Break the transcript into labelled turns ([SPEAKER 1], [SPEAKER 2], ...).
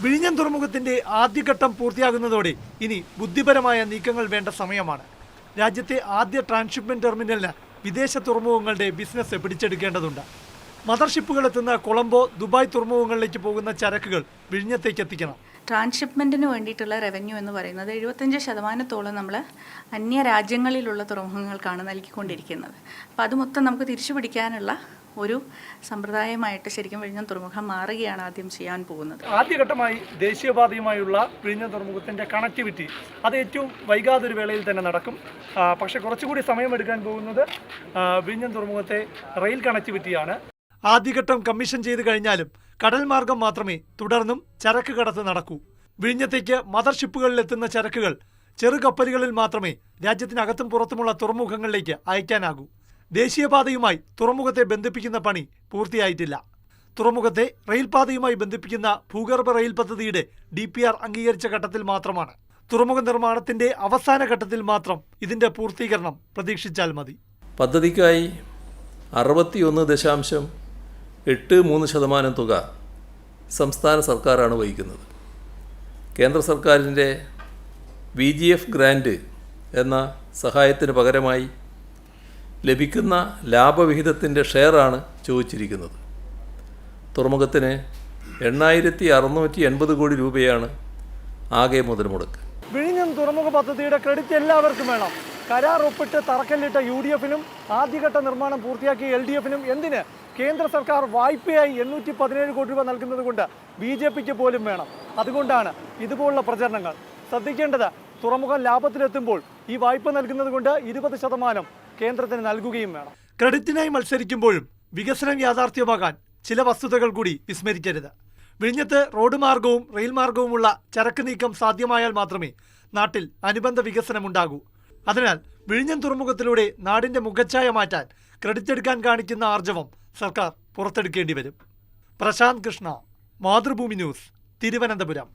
[SPEAKER 1] വിഴിഞ്ഞം തുറമുഖത്തിന്റെ ആദ്യഘട്ടം പൂർത്തിയാകുന്നതോടെ ഇനി ബുദ്ധിപരമായ നീക്കങ്ങൾ വേണ്ട സമയമാണ്. രാജ്യത്തെ ആദ്യ ട്രാൻസ്ഷിപ്മെന്റ് ടെർമിനലിന് വിദേശ തുറമുഖങ്ങളുടെ ബിസിനസ് പിടിച്ചെടുക്കേണ്ടതുണ്ട്. മദർഷിപ്പുകൾ എത്തുന്ന കൊളംബോ, ദുബായ് തുറമുഖങ്ങളിലേക്ക് പോകുന്ന ചരക്കുകൾ വിഴിഞ്ഞത്തേക്ക് എത്തിക്കണം.
[SPEAKER 2] ട്രാൻസ്ഷിപ്മെൻറ്റിന് വേണ്ടിയിട്ടുള്ള റവന്യൂ എന്ന് പറയുന്നത് 75% നമ്മൾ അന്യരാജ്യങ്ങളിലുള്ള തുറമുഖങ്ങൾക്കാണ് നൽകിക്കൊണ്ടിരിക്കുന്നത്. അപ്പോൾ അത് മൊത്തം നമുക്ക് തിരിച്ചു പിടിക്കാനുള്ള ഒരു സമ്പ്രദായമായിട്ട് ശരിക്കും വിഴിഞ്ഞം തുറമുഖം മാറുകയാണ് ആദ്യം ചെയ്യാൻ പോകുന്നത്.
[SPEAKER 1] ആദ്യഘട്ടമായി ദേശീയപാതയുമായുള്ള വിഴിഞ്ഞം തുറമുഖത്തിന്റെ കണക്ടിവിറ്റി അത് ഏറ്റവും വൈകാതെ ഒരു വേളയിൽ തന്നെ നടക്കും. പക്ഷേ കുറച്ചുകൂടി സമയമെടുക്കാൻ പോകുന്നത് വിഴിഞ്ഞം തുറമുഖത്തെ റെയിൽ കണക്ടിവിറ്റിയാണ്. ആദ്യഘട്ടം കമ്മീഷൻ ചെയ്ത് കഴിഞ്ഞാലും കടൽ മാർഗം മാത്രമേ തുടർന്നും ചരക്ക് കടത്ത് നടക്കൂ. വിഴിഞ്ഞത്തേക്ക് മദർഷിപ്പുകളിലെത്തുന്ന ചരക്കുകൾ ചെറുകപ്പലുകളിൽ മാത്രമേ രാജ്യത്തിനകത്തും പുറത്തുമുള്ള തുറമുഖങ്ങളിലേക്ക് അയക്കാനാകൂ. ദേശീയപാതയുമായി തുറമുഖത്തെ ബന്ധിപ്പിക്കുന്ന പണി പൂർത്തിയായിട്ടില്ല. തുറമുഖത്തെ റെയിൽപാതയുമായി ബന്ധിപ്പിക്കുന്ന ഭൂഗർഭ റെയിൽ പദ്ധതിയുടെ DPR അംഗീകരിച്ച ഘട്ടത്തിൽ മാത്രമാണ്. തുറമുഖ നിർമ്മാണത്തിന്റെ അവസാന ഘട്ടത്തിൽ മാത്രം ഇതിന്റെ പൂർത്തീകരണം പ്രതീക്ഷിച്ചാൽ മതി.
[SPEAKER 3] പദ്ധതിക്കായി 61.83% തുക സംസ്ഥാന സർക്കാരാണ് വഹിക്കുന്നത്. കേന്ദ്ര സർക്കാരിൻ്റെ VGF ഗ്രാൻറ്റ് എന്ന സഹായത്തിന് പകരമായി ലഭിക്കുന്ന ലാഭവിഹിതത്തിൻ്റെ ഷെയറാണ് ചോദിച്ചിരിക്കുന്നത്. തുറമുഖത്തിന് 8,680 കോടി രൂപയാണ് ആകെ മുതൽ മുടക്ക്.
[SPEAKER 1] വിഴിഞ്ഞം തുറമുഖ പദ്ധതിയുടെ ക്രെഡിറ്റ് എല്ലാവർക്കും വേണം. കരാർ ഒപ്പിട്ട് തറക്കല്ലിട്ട UDF-നും ആദ്യഘട്ട നിർമ്മാണം പൂർത്തിയാക്കിയ LDF-നും എന്തിന് കേന്ദ്ര സർക്കാർ വായ്പയായി 817 കോടി രൂപ നൽകുന്നത് കൊണ്ട് BJPക്ക് പോലും വേണം. അതുകൊണ്ടാണ് ഇതുപോലുള്ള പ്രചരണങ്ങൾ. ശ്രദ്ധിക്കേണ്ടത്, തുറമുഖം ലാഭത്തിലെത്തുമ്പോൾ ഈ വായ്പ നൽകുന്നത് കൊണ്ട് 20% കേന്ദ്രത്തിന് നൽകുകയും വേണം. ക്രെഡിറ്റിനായി മത്സരിക്കുമ്പോഴും വികസനം യാഥാർത്ഥ്യമാകാൻ ചില വസ്തുതകൾ കൂടി വിസ്മരിക്കരുത്. വിഴിഞ്ഞത്ത് റോഡ് മാർഗവും റെയിൽ മാർഗവുമുള്ള ചരക്ക് നീക്കം സാധ്യമായാൽ മാത്രമേ നാട്ടിൽ അനുബന്ധ വികസനമുണ്ടാകൂ. അതിനാൽ വിഴിഞ്ഞം തുറമുഖത്തിലൂടെ നാടിന്റെ മുഖച്ഛായ മാറ്റാൻ ക്രെഡിറ്റ് എടുക്കാൻ കാണിക്കുന്ന ആർജവം സർക്കാർ പുറത്തെടുക്കേണ്ടി വരും. പ്രശാന്ത് കൃഷ്ണ, മാതൃഭൂമി ന്യൂസ്, തിരുവനന്തപുരം.